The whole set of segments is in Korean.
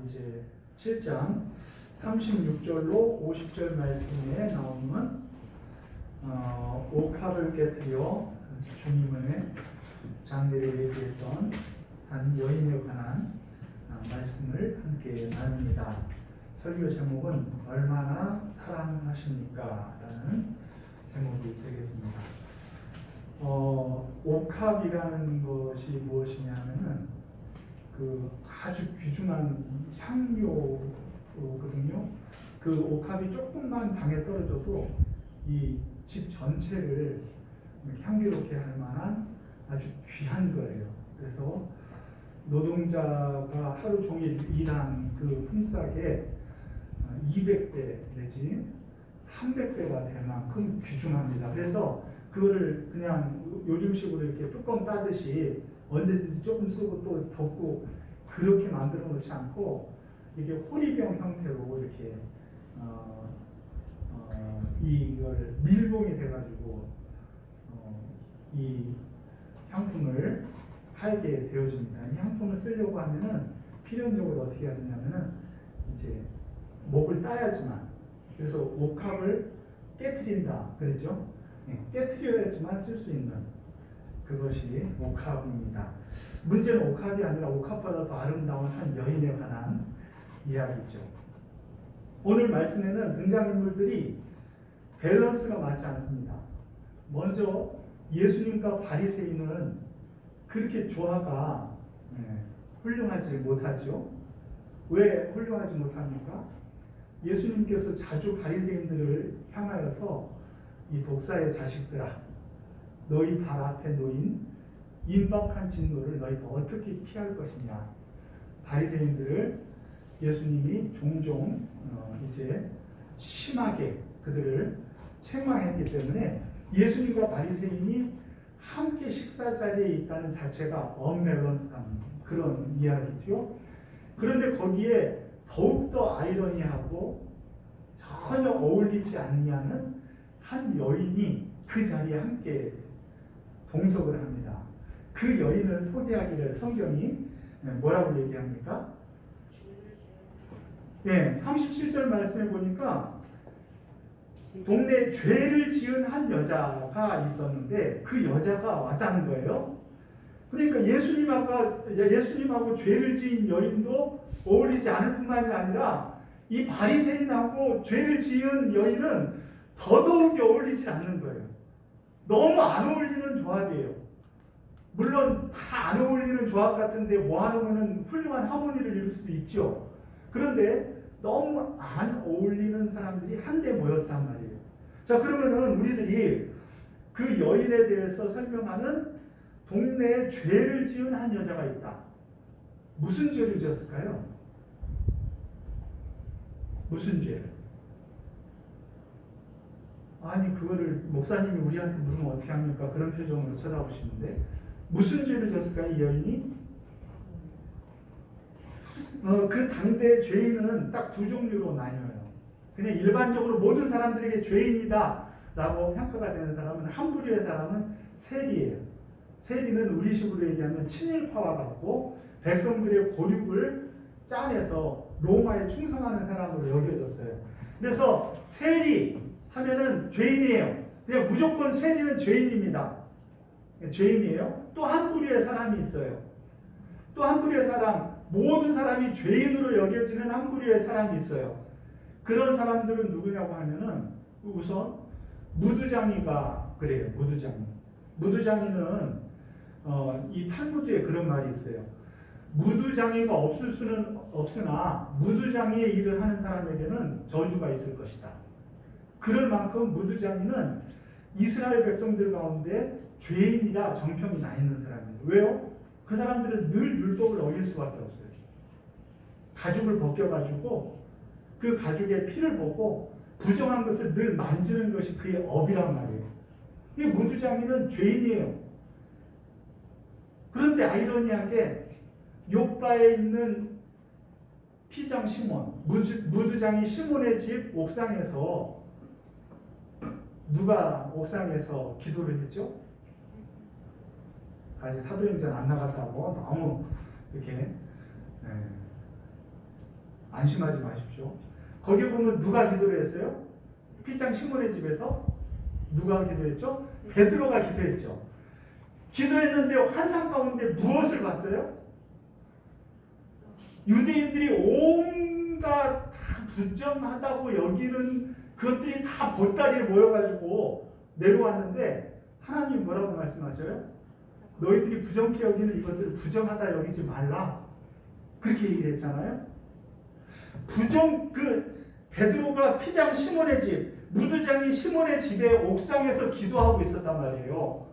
이제 7장 36절로 50절 말씀에 나오는 옥합을 깨뜨려 주님의 장례를 얘기했던 한 여인에 관한 말씀을 함께 나눕니다. 설교 제목은 얼마나 사랑하십니까? 라는 제목이 되겠습니다. 옥합이라는 것이 무엇이냐면은 그 아주 귀중한 향료거든요. 그 옥합이 조금만 방에 떨어져도 이 집 전체를 향기롭게 할 만한 아주 귀한 거예요. 그래서 노동자가 하루 종일 일한 그 품삯에 200배 내지 300배가 될 만큼 귀중합니다. 그래서 그거를 그냥 요즘식으로 이렇게 뚜껑 따듯이 언제든지 조금 쓰고 또 덮고 그렇게 만들어 놓지 않고 이게 호리병 형태로 이렇게 이걸 밀봉이 돼가지고 이 향품을 팔게 되어집니다. 이 향품을 쓰려고 하면은 필연적으로 어떻게 해야 되냐면은 이제 목을 따야지만, 그래서 옥합을 깨트린다 그랬죠. 깨트려야지만 쓸 수 있는 그것이 옥합입니다. 문제는 옥합이 아니라 옥합보다 더 아름다운 한 여인에 관한 이야기죠. 오늘 말씀에는 등장인물들이 밸런스가 맞지 않습니다. 먼저 예수님과 바리새인은 그렇게 조화가 훌륭하지 못하죠. 왜 훌륭하지 못합니까? 예수님께서 자주 바리새인들을 향하여서 이 독사의 자식들아, 너희 발 앞에 놓인 임박한 진노를 너희가 어떻게 피할 것이냐. 바리새인들을 예수님이 종종 이제 심하게 그들을 책망했기 때문에 예수님과 바리새인이 함께 식사 자리에 있다는 자체가 언밸런스한 그런 이야기죠. 그런데 거기에 더욱더 아이러니하고 전혀 어울리지 않냐는 한 여인이 그 자리에 함께 동석을 합니다. 그 여인을 소개하기를 성경이 뭐라고 얘기합니까? 37절 말씀에 보니까 동네에 죄를 지은 한 여자가 있었는데 그 여자가 왔다는 거예요. 그러니까 예수님하고 죄를 지은 여인도 어울리지 않을 뿐만이 아니라 이 바리새인하고 죄를 지은 여인은 더더욱이 어울리지 않는 거예요. 너무 안 어울리는 조합이에요. 물론 다 안 어울리는 조합 같은데 모아놓으면 훌륭한 하모니를 이룰 수도 있죠. 그런데 너무 안 어울리는 사람들이 한데 모였단 말이에요. 자, 그러면은 우리들이 그 여인에 대해서 설명하는 동네에 죄를 지은 한 여자가 있다. 무슨 죄를 지었을까요? 무슨 죄를? 아니, 그거를 목사님이 우리한테 물으면 어떻게 합니까? 그런 표정으로 쳐다보시는데 무슨 죄를 지었을까요? 이 여인이? 그 당대 죄인은 딱 두 종류로 나뉘어요. 그냥 일반적으로 모든 사람들에게 죄인이다 라고 평가가 되는 사람은 한 부류의 사람은 세리예요. 세리는 우리식으로 얘기하면 친일파와 같고 백성들의 고륙을 짜내서 로마에 충성하는 사람으로 여겨졌어요. 그래서 세리 하면은 죄인이에요. 그냥 무조건 세리는 죄인입니다. 죄인이에요. 또 한 부류의 사람이 있어요. 또 한 부류의 사람, 모든 사람이 죄인으로 여겨지는 한 부류의 사람이 있어요. 그런 사람들은 누구냐고 하면은 우선 무두장이가 그래요. 무두장이는 이 탈무드에 그런 말이 있어요. 무두장이가 없을 수는 없으나 무두장이의 일을 하는 사람에게는 저주가 있을 것이다. 그럴 만큼 무두장이는 이스라엘 백성들 가운데 죄인이라 정평이 나 있는 사람이에요. 왜요? 그 사람들은 늘 율법을 어길 수밖에 없어요. 가죽을 벗겨가지고 그 가죽의 피를 보고 부정한 것을 늘 만지는 것이 그의 업이란 말이에요. 이 무두장이는 죄인이에요. 그런데 아이러니하게 욥바에 있는 피장 시몬, 무두장이 시몬의 집 옥상에서 누가 옥상에서 기도를 했죠? 아직 사도행전 안 나갔다고 너무 이렇게 안심하지 마십시오. 거기 보면 누가 기도를 했어요? 피장 시몬의 집에서 누가 기도했죠? 베드로가 기도했죠. 기도했는데 환상 가운데 무엇을 봤어요? 유대인들이 온갖 다 부정하다고 여기는 그것들이 다 보따리에 모여가지고 내려왔는데 하나님 뭐라고 말씀하셔요? 너희들이 부정케 여기는 이것들을 부정하다 여기지 말라. 그렇게 얘기를 했잖아요. 베드로가 피장 시몬의 집, 무드장이 시몬의 집의 옥상에서 기도하고 있었단 말이에요.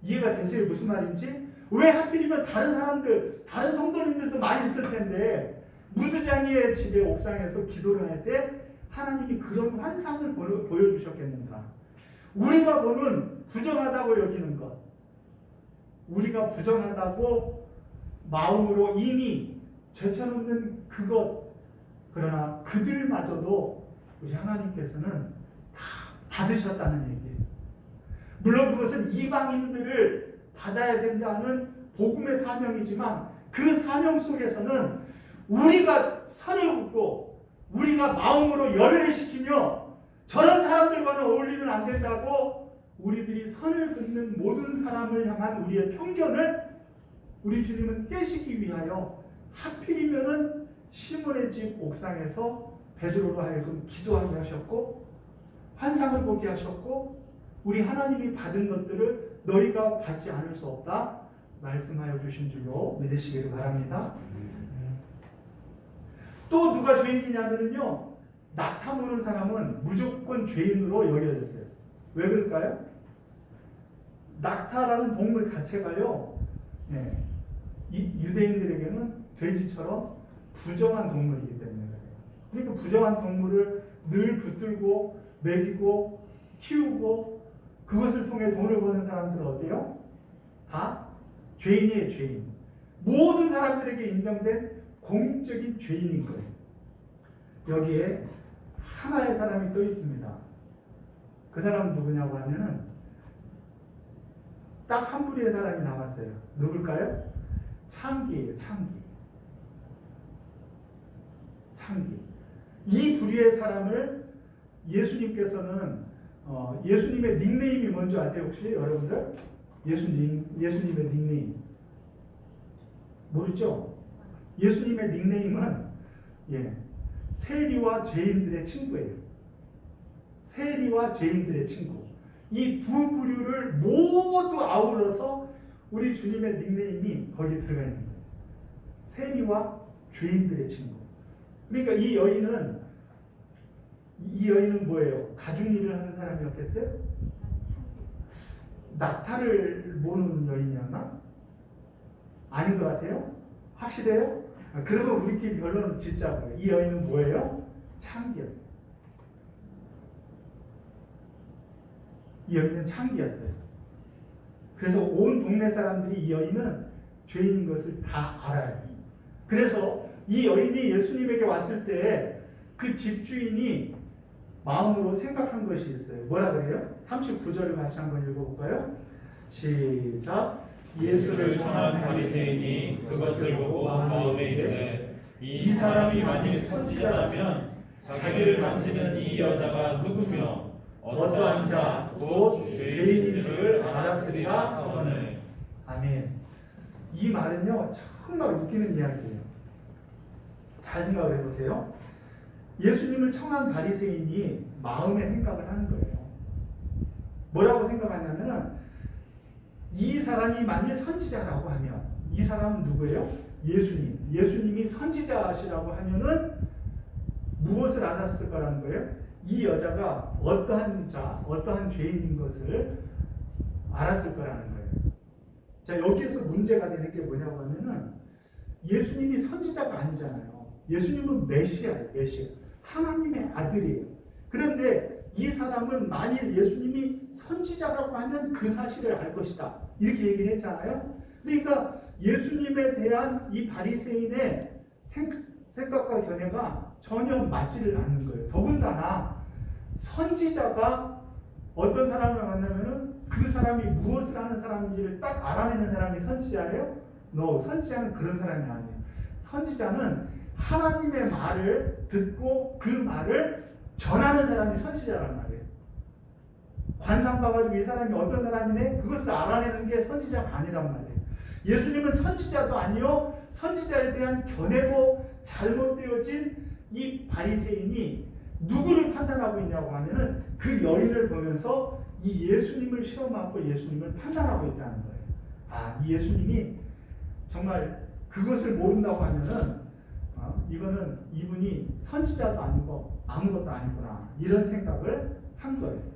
이해가 되세요? 무슨 말인지? 왜 하필이면 다른 사람들, 다른 성도님들도 많이 있을 텐데 무드장이의 집의 옥상에서 기도를 할 때 하나님이 그런 환상을 보여주셨겠는가? 우리가 보는 부정하다고 여기는 것, 우리가 부정하다고 마음으로 이미 제쳐놓는 그것, 그러나 그들마저도 우리 하나님께서는 다 받으셨다는 얘기예요. 물론 그것은 이방인들을 받아야 된다는 복음의 사명이지만 그 사명 속에서는 우리가 선을 긋고 우리가 마음으로 열애를 시키며 저런 사람들과는 어울리면 안 된다고 우리들이 선을 긋는 모든 사람을 향한 우리의 편견을 우리 주님은 깨시기 위하여 하필이면은 시몬의 집 옥상에서 베드로로 하여금 기도하게 하셨고 환상을 보게 하셨고 우리 하나님이 받은 것들을 너희가 받지 않을 수 없다 말씀하여 주신 줄로 믿으시기를 바랍니다. 또 누가 죄인이냐면요, 낙타 보는 사람은 무조건 죄인으로 여겨졌어요. 왜 그럴까요? 낙타라는 동물 자체가요, 이 유대인들에게는 돼지처럼 부정한 동물이기 때문에 그래요. 그러니까 부정한 동물을 늘 붙들고 먹이고 키우고 그것을 통해 돈을 버는 사람들은 어때요? 다 죄인이에요, 죄인. 모든 사람들에게 인정된 공적인 죄인인 거예요. 여기에 하나의 사람이 또 있습니다. 그 사람은 누구냐고 하면은 딱 한 부류의 사람이 남았어요. 누굴까요? 창기예요, 창기. 창기. 이 부류의 사람을 예수님께서는 예수님의 닉네임이 뭔지 아세요 혹시 여러분들? 예수님의 닉네임 모르죠? 예수님의 닉네임은 세리와 죄인들의 친구예요. 세리와 죄인들의 친구. 이 두 부류를 모두 아울러서 우리 주님의 닉네임이 거기에 들어가 있는 거예요. 세리와 죄인들의 친구. 그러니까 이 여인은 뭐예요? 가죽 일을 하는 사람이었겠어요? 낙타를 모는 여인이었나? 아닌 것 같아요? 확실해요? 그러면 우리끼리 결론을 짓자고요. 이 여인은 뭐예요? 창기였어요. 이 여인은 창기였어요. 그래서 온 동네 사람들이 이 여인은 죄인인 것을 다 알아요. 그래서 이 여인이 예수님에게 왔을 때 그 집주인이 마음으로 생각한 것이 있어요. 뭐라 그래요? 39절을 같이 한번 읽어볼까요? 시작. 예수를 청한 바리새인이 그것을 보고 마음에 이르되 이 사람이 만일 선지자라면 자기를 만지는 이 여자가 누구며 어떠한 자 곧 죄인인 줄 알았으리라 하거늘. 아멘. 이 말은요 정말 웃기는 이야기예요. 잘 생각을 해보세요. 예수님을 청한 바리새인이 마음의 생각을 하는 거예요. 뭐라고 생각하냐면은 이 사람이 만일 선지자라고 하면 이 사람은 누구예요? 예수님. 예수님이 선지자시라고 하면은 무엇을 알았을 거라는 거예요? 이 여자가 어떠한 자, 어떠한 죄인인 것을 알았을 거라는 거예요. 자, 여기에서 문제가 되는 게 뭐냐고 하면은 예수님이 선지자가 아니잖아요. 예수님은 메시아예요, 메시아. 하나님의 아들이에요. 그런데 이 사람은 만일 예수님이 선지자라고 하면 그 사실을 알 것이다. 이렇게 얘기를 했잖아요. 그러니까 예수님에 대한 이 바리새인의 생각과 견해가 전혀 맞지를 않는 거예요. 더군다나 선지자가 어떤 사람을 만나면은 그 사람이 무엇을 하는 사람인지를 딱 알아내는 사람이 선지자예요? No, 선지자는 그런 사람이 아니에요. 선지자는 하나님의 말을 듣고 그 말을 전하는 사람이 선지자란 말이에요. 관상 봐가지고 이 사람이 어떤 사람이네? 그것을 알아내는 게 선지자가 아니란 말이에요. 예수님은 선지자도 아니요, 선지자에 대한 견해도 잘못되어진 이 바리새인이 누구를 판단하고 있냐고 하면은 그 여인을 보면서 이 예수님을 시험하고 예수님을 판단하고 있다는 거예요. 아, 이 예수님이 정말 그것을 모른다고 하면은 이거는 이분이 선지자도 아니고 아무것도 아니구나, 이런 생각을 한 거예요.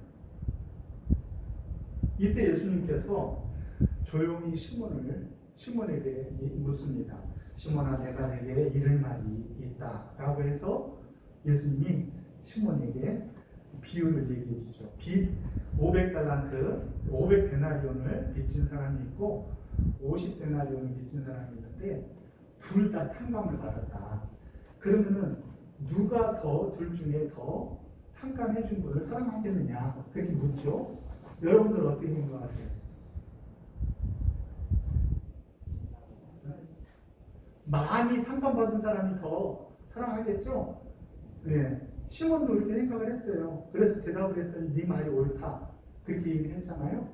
이때 예수님께서 조용히 시몬에게 묻습니다. 시몬아, 내가 내게 이를 말이 있다라고 해서 예수님이 시몬에게 비유를 얘기해 주죠. 빚 500달란트, 500데나리온을 빚진 사람이 있고 50데나리온을 빚진 사람이 있는데 둘 다 탕감을 받았다. 그러면은 누가 더 둘 중에 더 탕감해 준 분을 사랑하겠느냐, 그렇게 묻죠. 여러분들 어떻게 생각하세요? 많이 탕감받은 사람이 더 사랑하겠죠? 네. 시몬도 그렇게 생각을 했어요. 그래서 대답을 했더니 네 말이 옳다, 그렇게 얘기를 했잖아요.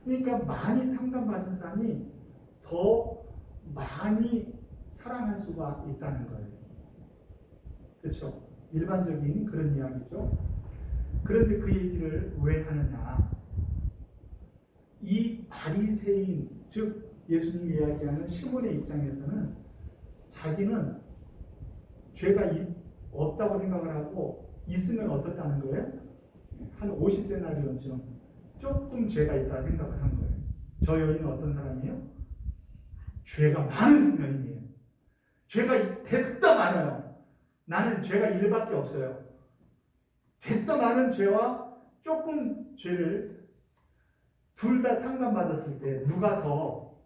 그러니까 많이 탕감받은 사람이 더 많이 사랑할 수가 있다는 거예요. 그렇죠? 일반적인 그런 이야기죠. 그런데 그 얘기를 왜 하느냐? 이 바리새인, 즉 예수님이 이야기하는 시몬의 입장에서는 자기는 죄가 없다고 생각을 하고 있으면 어떻다는 거예요? 한 50데나리온쯤 조금 죄가 있다 생각을 한 거예요. 저 여인은 어떤 사람이에요? 죄가 많은 여인이에요. 죄가 됐다 많아요. 나는 죄가 1밖에 없어요. 됐다 많은 죄와 조금 죄를 둘 다 탕감받았을 때 누가 더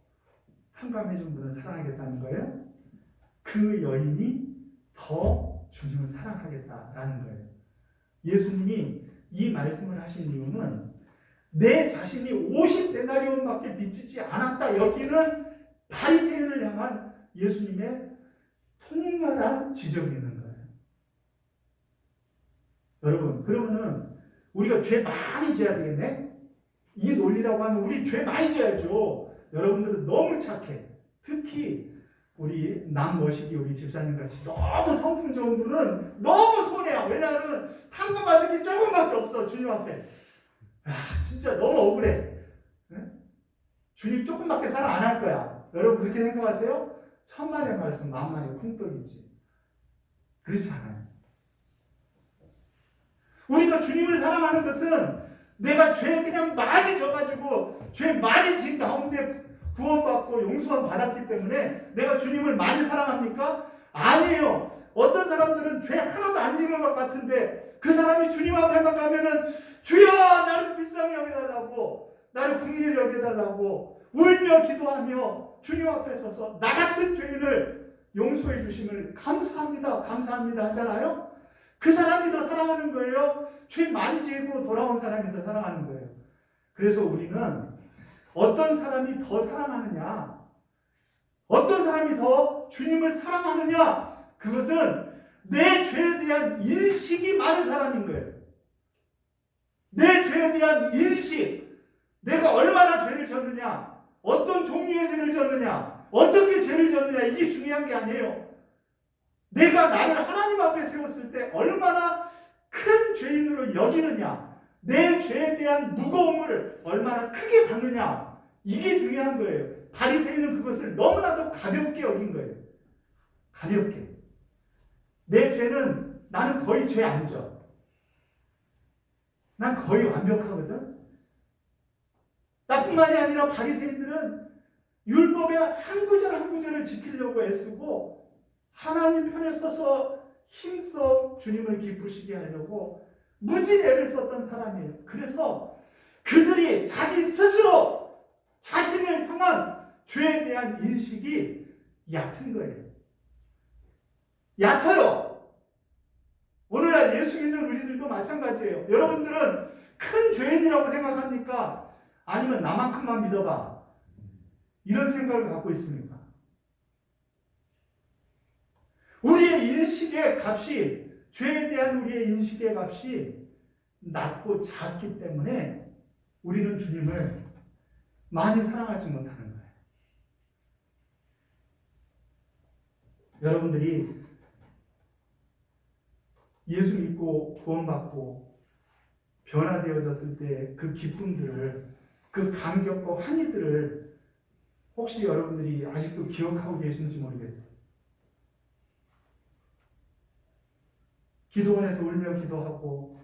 탕감해준 분을 사랑하겠다는 거예요? 그 여인이 더 주님을 사랑하겠다라는 거예요. 예수님이 이 말씀을 하신 이유는 내 자신이 50데나리온밖에 빚지지 않았다 여기는 바리새인을 향한 예수님의 통렬한 지적이 있는 거예요. 여러분, 그러면은 우리가 죄 많이 져야 되겠네? 이 논리라고 하면 우리 죄 많이 져야죠. 여러분들은 너무 착해. 특히 우리 남머시기 우리 집사님 같이 너무 성품 좋은 분은 너무 손해야. 왜냐하면 탕감받은 게 조금밖에 없어, 주님 앞에. 아, 진짜 너무 억울해. 네? 주님 조금밖에 사랑 안 할 거야. 여러분 그렇게 생각하세요? 천만의 말씀 만만의 쿵떡이지. 그렇지 않아요. 우리가 주님을 사랑하는 것은 내가 죄 그냥 많이 져가지고 죄 많이 진 가운데 구원받고 용서만 받았기 때문에 내가 주님을 많이 사랑합니까? 아니에요. 어떤 사람들은 죄 하나도 안 지은 것 같은데 그 사람이 주님 앞에만 가면은 주여 나를 불쌍히 여겨달라고, 나를 긍휼히 여겨달라고 울며 기도하며 주님 앞에 서서 나 같은 죄인을 용서해 주심을 감사합니다 감사합니다 하잖아요. 그 사람이 더 사랑하는 거예요? 죄 많이 지고 돌아온 사람이 더 사랑하는 거예요? 그래서 우리는 어떤 사람이 더 사랑하느냐, 어떤 사람이 더 주님을 사랑하느냐, 그것은 내 죄에 대한 인식이 많은 사람인 거예요. 내 죄에 대한 인식, 내가 얼마나 죄를 졌느냐, 어떤 종류의 죄를 졌느냐, 어떻게 죄를 졌느냐, 이게 중요한 게 아니에요. 내가 나를 하나님 앞에 세웠을 때 얼마나 큰 죄인으로 여기느냐, 내 죄에 대한 무거움을 얼마나 크게 받느냐, 이게 중요한 거예요. 바리새인은 그것을 너무나도 가볍게 여긴 거예요. 가볍게. 내 죄는 나는 거의 죄 안 져. 난 거의 완벽하거든. 나뿐만이 아니라 바리새인들은 율법의 한 구절 한 구절을 지키려고 애쓰고 하나님 편에 서서 힘써 주님을 기쁘시게 하려고 무지 애를 썼던 사람이에요. 그래서 그들이 자기 스스로 자신을 향한 죄에 대한 인식이 얕은 거예요. 얕아요. 오늘날 예수 믿는 우리들도 마찬가지예요. 여러분들은 큰 죄인이라고 생각합니까? 아니면 나만큼만 믿어봐, 이런 생각을 갖고 있습니까? 우리의 인식의 값이, 죄에 대한 우리의 인식의 값이 낮고 작기 때문에 우리는 주님을 많이 사랑하지 못하는 거예요. 여러분들이 예수 믿고 구원받고 변화되어졌을 때 그 기쁨들을, 그 감격과 환희들을 혹시 여러분들이 아직도 기억하고 계신지 모르겠어요. 기도원에서 울며 기도하고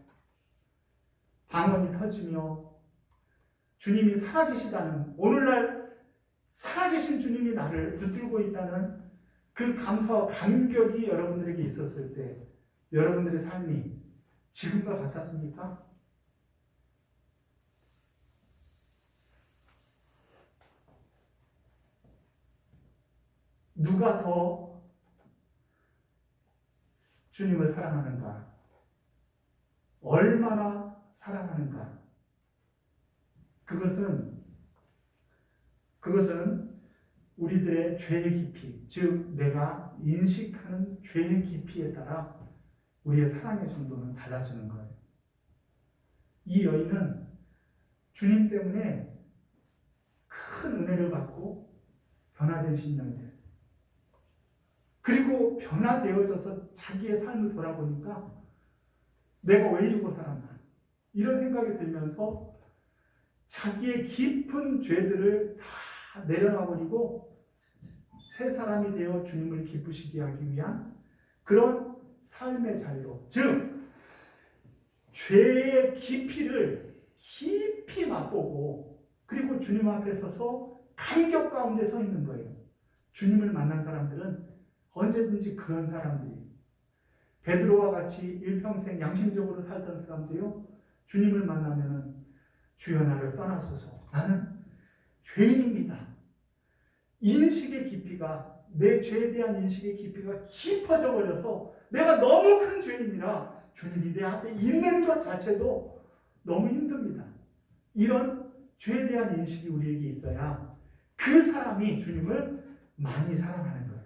방언이 터지며 주님이 살아계시다는, 오늘날 살아계신 주님이 나를 붙들고 있다는 그 감사와 감격이 여러분들에게 있었을 때 여러분들의 삶이 지금과 같았습니까? 누가 더 주님을 사랑하는가? 얼마나 사랑하는가? 그것은 우리들의 죄의 깊이, 즉 내가 인식하는 죄의 깊이에 따라 우리의 사랑의 정도는 달라지는 거예요. 이 여인은 주님 때문에 큰 은혜를 받고 변화된 심령이 됐어요. 그리고 변화되어져서 자기의 삶을 돌아보니까 내가 왜 이러고 살았나, 이런 생각이 들면서 자기의 깊은 죄들을 다 내려놔버리고 새 사람이 되어 주님을 기쁘시게 하기 위한 그런 삶의 자유로, 즉 죄의 깊이를 깊이 맛보고 그리고 주님 앞에 서서 감격 가운데 서 있는 거예요. 주님을 만난 사람들은 언제든지 그런 사람들이, 베드로와 같이 일평생 양심적으로 살던 사람도요, 주님을 만나면 주여 나를 떠나소서, 나는 죄인입니다. 인식의 깊이가, 내 죄에 대한 인식의 깊이가 깊어져 버려서 내가 너무 큰 죄인이라 주님이 내 앞에 있는 것 자체도 너무 힘듭니다. 이런 죄에 대한 인식이 우리에게 있어야 그 사람이 주님을 많이 사랑하는 거예요.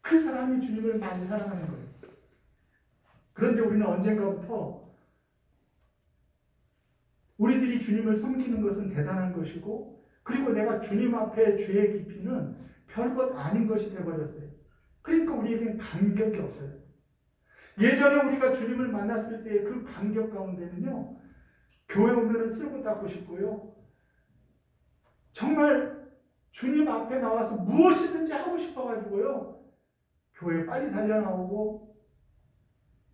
그 사람이 주님을 많이 사랑하는 거예요. 그런데 우리는 언젠가부터 우리들이 주님을 섬기는 것은 대단한 것이고, 그리고 내가 주님 앞에 죄의 깊이는 별것 아닌 것이 되어버렸어요. 그러니까 우리에겐 감격이 없어요. 예전에 우리가 주님을 만났을 때의 그 감격 가운데는요, 교회 오면은 쓸고 닦고 싶고요, 정말 주님 앞에 나와서 무엇이든지 하고 싶어가지고요, 교회에 빨리 달려나오고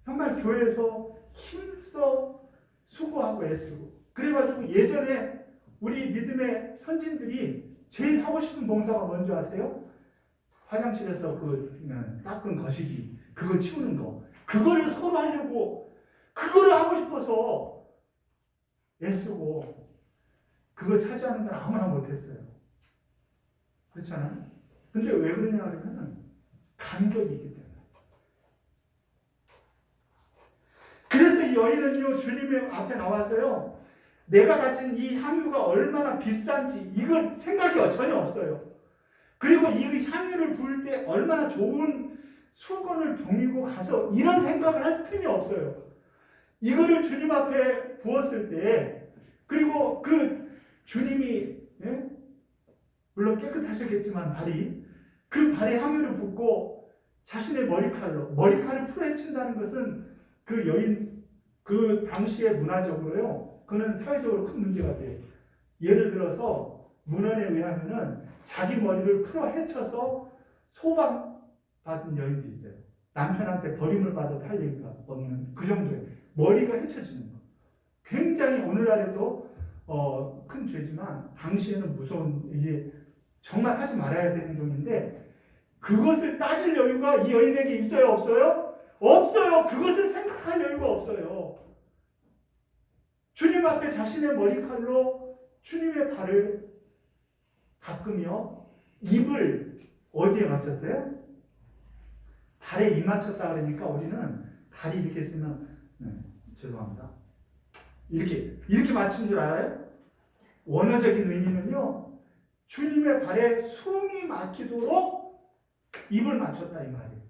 정말 교회에서 힘써 수고하고 애쓰고, 그래가지고 예전에 우리 믿음의 선진들이 제일 하고 싶은 봉사가 뭔지 아세요? 화장실에서 닦은 거시기, 그거 치우는 거, 그거를 서로 하려고, 그거를 하고 싶어서 애쓰고, 그거 차지하는 건 아무나 못했어요. 그렇잖아요? 근데 왜 그러냐 하면 감격이 있기 때문에. 그래서 이 여인은요, 주님의 앞에 나와서요, 내가 가진 이 향유가 얼마나 비싼지 이걸 생각이 전혀 없어요. 그리고 이 향유를 부을 때 얼마나 좋은 수건을 두미고 가서 이런 생각을 할 틈이 없어요. 이거를 주님 앞에 부었을 때, 그리고 그 주님이, 물론 깨끗하셨겠지만 그 발에 향유를 붓고 자신의 머리칼을 풀어헤친다는 것은 그 여인, 그 당시에 문화적으로요, 그는 사회적으로 큰 문제가 돼요. 예를 들어서 문헌에 의하면은 자기 머리를 풀어 헤쳐서 소방받은 여인도 있어요. 남편한테 버림을 받아도 할 얘기가 없는 그 정도예요. 머리가 헤쳐지는 거. 굉장히 오늘날에도 큰 죄지만 당시에는 무서운, 이제 정말 하지 말아야 될 행동인데, 그것을 따질 여유가 이 여인에게 있어요, 없어요? 없어요. 그것을 생각할 여유가 없어요. 주님 앞에 자신의 머리칼로 주님의 발을 닦으며 입을 어디에 맞췄어요? 발에 입 맞췄다 그러니까 우리는 발이 이렇게 쓰면, 죄송합니다, 이렇게 맞춘 줄 알아요? 원어적인 의미는요, 주님의 발에 숨이 막히도록 입을 맞췄다 이 말이에요.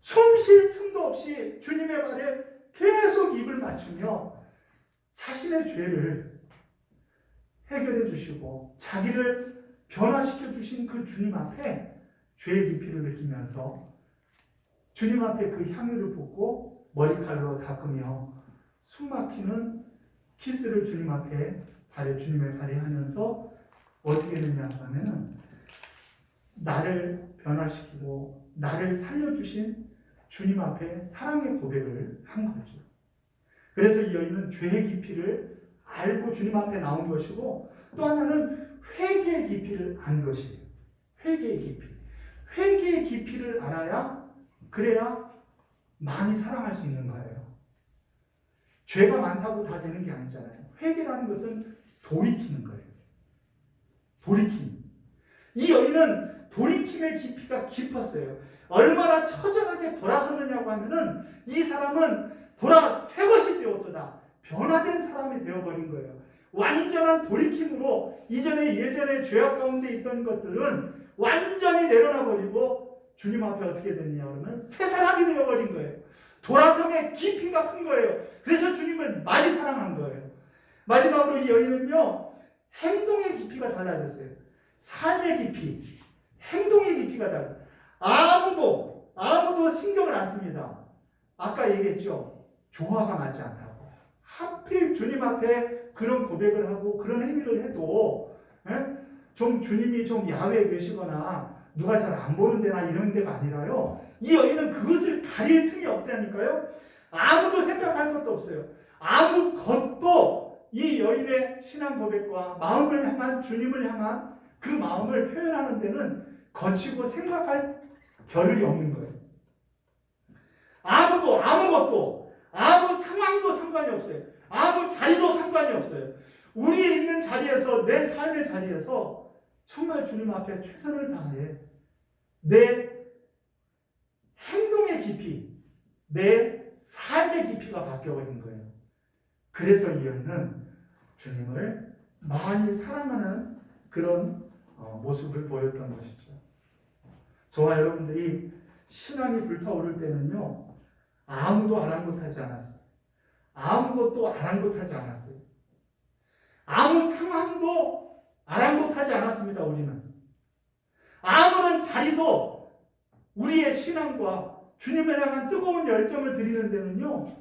숨 쉴 틈도 없이 주님의 발에 계속 입을 맞추며 자신의 죄를 해결해 주시고 자기를 변화시켜 주신 그 주님 앞에 죄의 깊이를 느끼면서 주님 앞에 그 향유를 붓고 머리칼로 닦으며 숨막히는 키스를 주님 앞에 주님의 발에 하면서 어떻게 했느냐 하면은 나를 변화시키고 나를 살려주신 주님 앞에 사랑의 고백을 한 거죠. 그래서 이 여인은 죄의 깊이를 알고 주님 앞에 나온 것이고 또 하나는 회개의 깊이를 안 것이에요. 회개의 깊이. 회개의 깊이를 알아야 그래야 많이 사랑할 수 있는 거예요. 죄가 많다고 다 되는 게 아니잖아요. 회개라는 것은 돌이키는 거예요. 돌이킴. 이 여인은 돌이킴의 깊이가 깊었어요. 얼마나 처절하게 돌아서느냐고 하면은 이 사람은 새 것이 되었도다. 변화된 사람이 되어버린 거예요. 완전한 돌이킴으로 예전에 죄악 가운데 있던 것들은 완전히 내려놔 버리고 주님 앞에 어떻게 됐냐 그러면 새 사람이 되어버린 거예요. 돌아섬의 깊이가 큰 거예요. 그래서 주님을 많이 사랑한 거예요. 마지막으로 이 여인은요, 행동의 깊이가 달라졌어요. 삶의 깊이, 행동의 깊이가 달라요. 아무도 신경을 안 씁니다. 아까 얘기했죠. 조화가 맞지 않다고. 하필 주님 앞에 그런 고백을 하고 그런 행위를 해도 좀 주님이 좀 야외에 계시거나 누가 잘 안 보는 데나 이런 데가 아니라요. 이 여인은 그것을 가릴 틈이 없다니까요. 아무도 생각할 것도 없어요. 아무것도 이 여인의 신앙 고백과 마음을 향한 주님을 향한 그 마음을 표현하는 데는 거치고 생각할 겨를이 없는 거예요. 아무것도 아무 상황도 상관이 없어요. 아무 자리도 상관이 없어요. 우리의 있는 자리에서 내 삶의 자리에서 정말 주님 앞에 최선을 다해 내 행동의 깊이, 내 삶의 깊이가 바뀌어버린 거예요. 그래서 이 여인은 주님을 많이 사랑하는 그런 모습을 보였던 것이죠. 저와 여러분들이 신앙이 불타오를 때는요, 아무도 아랑곳하지 않았어요. 아무것도 아랑곳하지 않았어요. 아무 상황도 아랑곳하지 않았습니다. 우리는 아무런 자리도 우리의 신앙과 주님을 향한 뜨거운 열정을 드리는 데는요,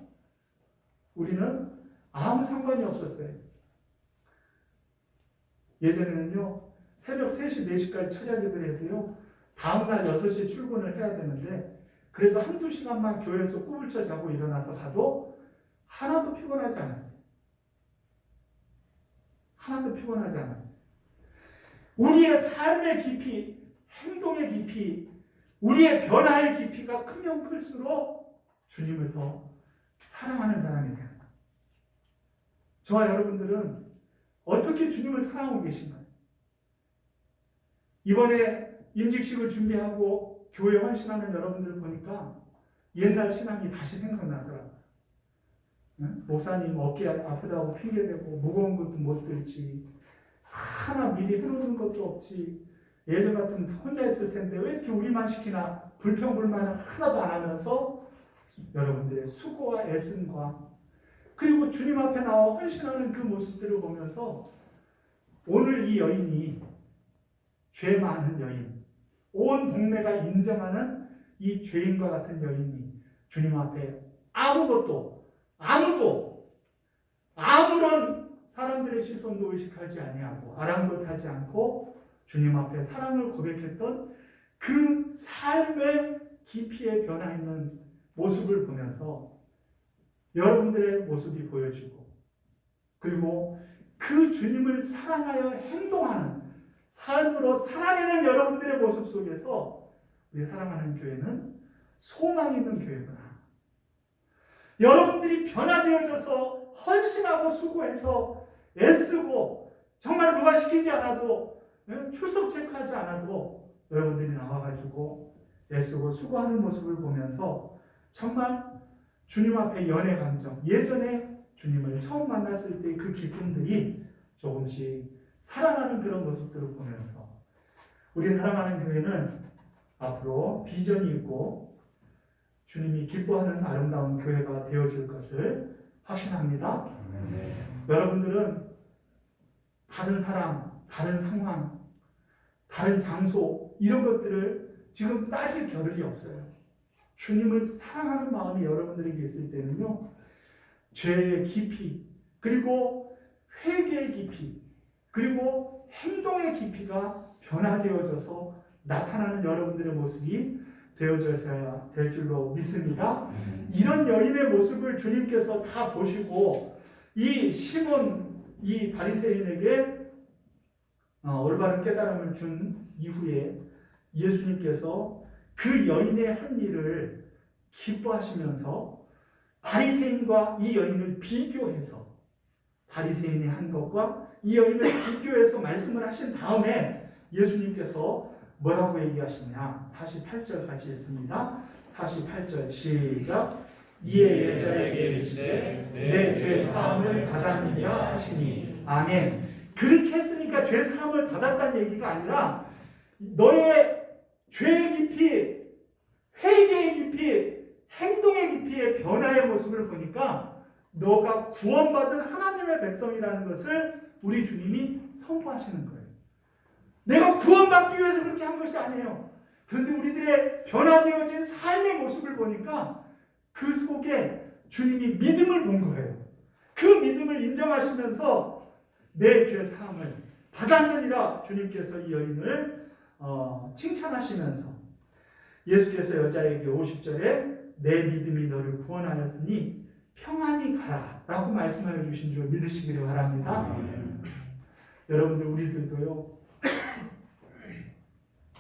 우리는 아무 상관이 없었어요. 예전에는요, 새벽 3시, 4시까지 철야기도를 해도요, 다음날 6시에 출근을 해야 되는데, 그래도 한두 시간만 교회에서 꿈을 쳐 자고 일어나서 가도 하나도 피곤하지 않았어요. 하나도 피곤하지 않았어요. 우리의 삶의 깊이, 행동의 깊이, 우리의 변화의 깊이가 크면 클수록 주님을 더 사랑하는 사람이 돼요. 저와 여러분들은 어떻게 주님을 사랑하고 계신가요? 이번에 임직식을 준비하고 교회 헌신하는 여러분들 보니까 옛날 신앙이 다시 생각나더라고요. 목사님 어깨 아프다고 핑계대고 무거운 것도 못 들지, 하나 미리 해놓는 것도 없지, 예전 같으면 혼자 있을 텐데 왜 이렇게 우리만 시키나, 불평불만을 하나도 안 하면서 여러분들의 수고와 애씀과 그리고 주님 앞에 나와 헌신하는 그 모습들을 보면서 오늘 이 여인이, 죄 많은 여인, 온 동네가 인정하는 이 죄인과 같은 여인이 주님 앞에 아무런 사람들의 시선도 의식하지 아니하고 아랑곳하지 않고 주님 앞에 사랑을 고백했던 그 삶의 깊이에 변화 있는 모습을 보면서 여러분들의 모습이 보여지고, 그리고 그 주님을 사랑하여 행동하는 삶으로 살아내는 여러분들의 모습 속에서 우리 사랑하는 교회는 소망 있는 교회구나. 여러분들이 변화되어져서 헌신하고 수고해서 애쓰고 정말 누가 시키지 않아도, 출석 체크하지 않아도 여러분들이 나와가지고 애쓰고 수고하는 모습을 보면서 정말 주님 앞에 연애 감정, 예전에 주님을 처음 만났을 때 그 기쁨들이 조금씩 살아나는 그런 모습들을 보면서 우리 사랑하는 교회는 앞으로 비전이 있고 주님이 기뻐하는 아름다운 교회가 되어질 것을 확신합니다. 여러분들은 다른 사람, 다른 상황, 다른 장소 이런 것들을 지금 따질 겨를이 없어요. 주님을 사랑하는 마음이 여러분들에게 있을 때는요, 죄의 깊이, 그리고 회개의 깊이, 그리고 행동의 깊이가 변화되어져서 나타나는 여러분들의 모습이 되어져야 될 줄로 믿습니다. 이런 여인의 모습을 주님께서 다 보시고 이 시몬, 이 바리새인에게 올바른 깨달음을 준 이후에 예수님께서 그 여인의 한 일을 기뻐하시면서 바리새인과 이 여인을 비교해서 바리새인의 한 것과 이 여인을 비교해서 말씀을 하신 다음에 예수님께서 뭐라고 얘기하시냐? 48절 같이 읽습니다. 48절 시작. 이에 여자에게 이르시되 내 죄 사함을 받았느냐 하시니 아멘. 그렇게 했으니까 죄 사함을 받았다는 얘기가 아니라 너의 죄의 깊이, 회개의 깊이, 행동의 깊이의 변화의 모습을 보니까 너가 구원받은 하나님의 백성이라는 것을 우리 주님이 선포하시는 거예요. 내가 구원받기 위해서 그렇게 한 것이 아니에요. 그런데 우리들의 변화되어진 삶의 모습을 보니까 그 속에 주님이 믿음을 본 거예요. 그 믿음을 인정하시면서 내 죄 사함을 받았느니라 주님께서 이 여인을 칭찬하시면서 예수께서 여자에게 50절에 내 믿음이 너를 구원하였으니 평안히 가라 라고 말씀하여 주신 줄 믿으시기를 바랍니다. 여러분들 우리들도요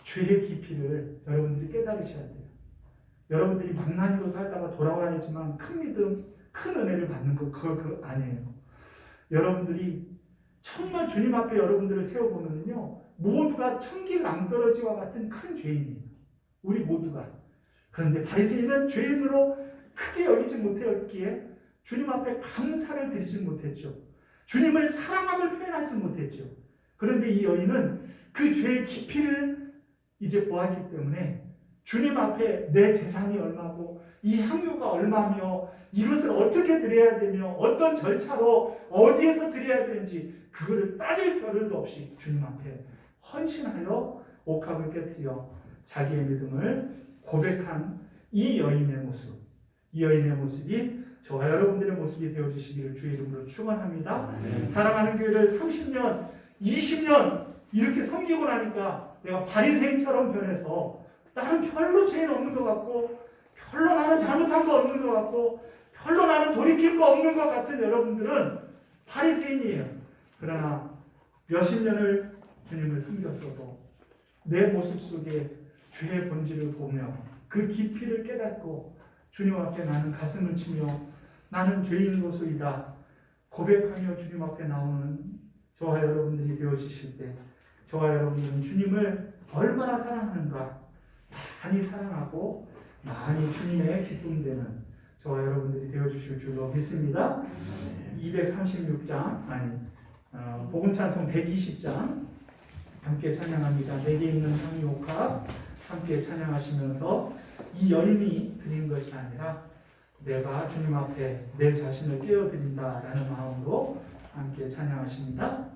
죄의 깊이를 여러분들이 깨달으셔야 돼요. 여러분들이 망나니로 살다가 돌아와야지만 큰 믿음, 큰 은혜를 받는 거 그거 아니에요. 여러분들이 정말 주님 앞에 여러분들을 세워보면요 모두가 천길 낭떠러지와 같은 큰 죄인이에요. 우리 모두가. 그런데 바리새인은 죄인으로 크게 여기지 못했기에 주님 앞에 감사를 드리지 못했죠. 주님을 사랑함을 표현하지 못했죠. 그런데 이 여인은 그 죄의 깊이를 이제 보았기 때문에 주님 앞에 내 재산이 얼마고 이 향유가 얼마며 이것을 어떻게 드려야 되며 어떤 절차로 어디에서 드려야 되는지 그거를 따질 겨를도 없이 주님 앞에 헌신하여 옥합을 깨뜨려 자기의 믿음을 고백한 이 여인의 모습, 이 여인의 모습이 저와 여러분들의 모습이 되어주시기를 주의 이름으로 축원합니다. 사랑하는 교회를 30년, 20년 이렇게 섬기고 나니까 내가 바리새인처럼 변해서 나는 별로 죄는 없는 것 같고 별로 나는 잘못한 거 없는 것 같고 별로 나는 돌이킬 거 없는 것 같은 여러분들은 바리새인이에요. 그러나 몇십 년을 주님을 섬겼어도 내 모습 속에 죄의 본질을 보며 그 깊이를 깨닫고 주님 앞에 나는 가슴을 치며 나는 죄인으로서이다 고백하며 주님 앞에 나오는 저와 여러분들이 되어지실 때 저와 여러분들은 주님을 얼마나 사랑하는가 많이 사랑하고 많이 주님의 기쁨 되는 저와 여러분들이 되어주실 줄로 믿습니다. 236장 복음찬송 120장 함께 찬양합니다. 내게 있는 향유옥합 함께 찬양하시면서 이 여인이 드린 것이 아니라 내가 주님 앞에 내 자신을 깨어드린다라는 마음으로 함께 찬양하십니다.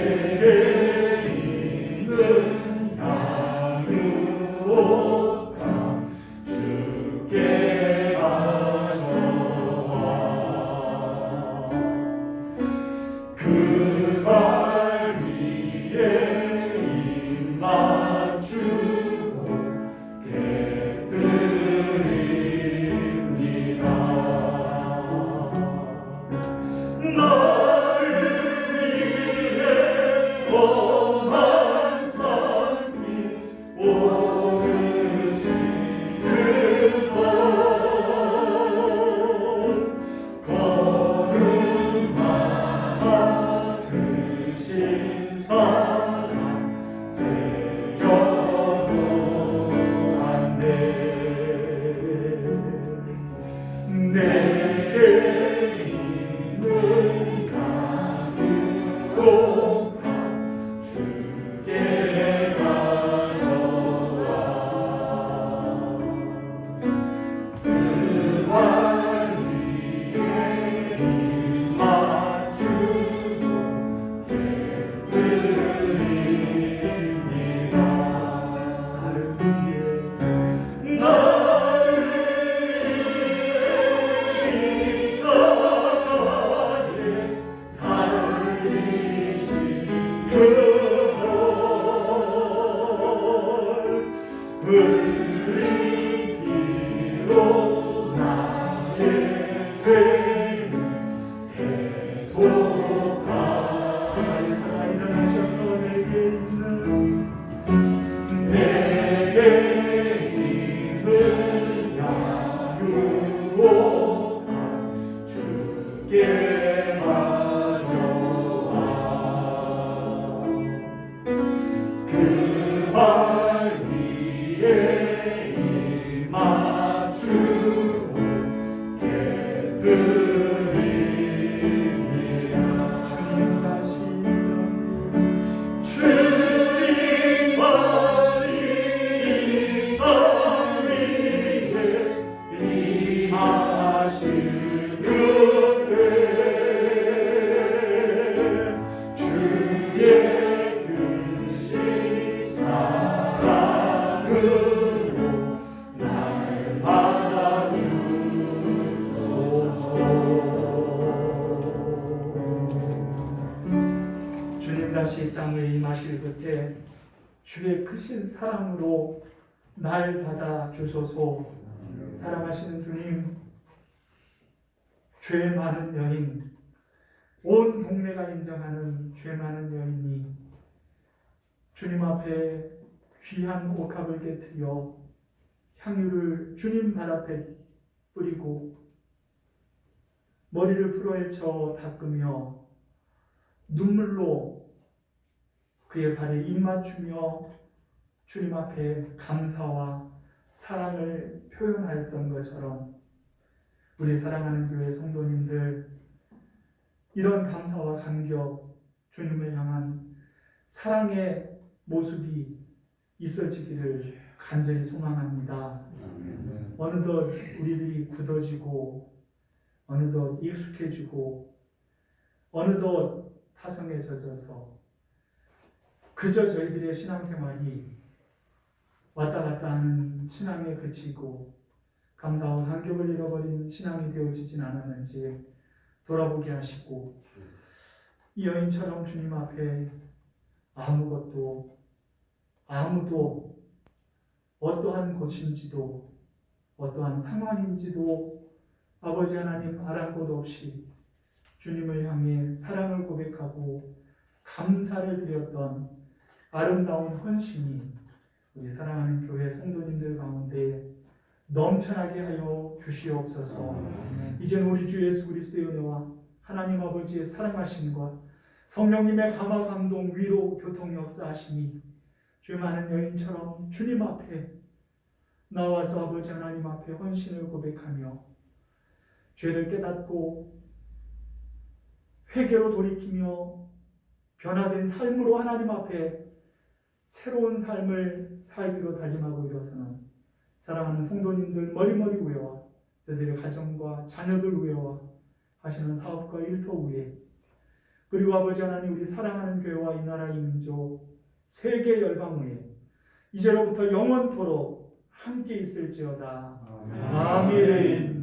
내게 있는 향유옥합 주께 가져와 그 발 위에 주님께로 나의 죄는 대속하사 그 자리에서 일어나셔서 내게 있는 양육한 주께 가져와 그 발 위에 일 맞추고 깨뜨리리라. 주님 다시는 주님 다시 땅 위에 임하실 그때 주의 크신 사랑으로 날 받아주소서. 주님 다시 이 땅에 임하실 그때 주의 크신 사랑으로 날 받아주소서. 사랑하시는 주님, 죄 많은 여인, 온 동네가 인정하는 죄 많은 여인이 주님 앞에 귀한 옥합을 깨트려 향유를 주님 발 앞에 뿌리고 머리를 풀어헤쳐 닦으며 눈물로 그의 발에 입 맞추며 주님 앞에 감사와 사랑을 표현하였던 것처럼 우리 사랑하는 교회 성도님들 이런 감사와 감격, 주님을 향한 사랑의 모습이 있어지기를 간절히 소망합니다. 어느덧 우리들이 굳어지고 어느덧 익숙해지고 어느덧 타성에 젖어서 그저 저희들의 신앙생활이 왔다 갔다 하는 신앙에 그치고 감사와 감격을 잃어버린 신앙이 되어지진 않았는지 돌아보게 하시고 이 여인처럼 주님 앞에 아무도 어떠한 곳인지도 어떠한 상황인지도 아버지 하나님 아랑 곳 없이 주님을 향해 사랑을 고백하고 감사를 드렸던 아름다운 헌신이 우리 사랑하는 교회 성도님들 가운데 넘쳐나게 하여 주시옵소서. 이제는 우리 주 예수 그리스도의 은혜와 하나님 아버지의 사랑하심과 성령님의 감화 감동 위로 교통 역사하심이 죄 많은 여인처럼 주님 앞에 나와서 아버지 하나님 앞에 헌신을 고백하며 죄를 깨닫고 회개로 돌이키며 변화된 삶으로 하나님 앞에 새로운 삶을 살기로 다짐하고 일어서는 사랑하는 성도님들 머리머리 위에와 저들의 가정과 자녀들 위에와 하시는 사업과 일터 위에 그리고 아버지 하나님 우리 사랑하는 교회와 이 나라 이 민족 세계 열방 위에 이제로부터 영원토록 함께 있을지어다. 아멘.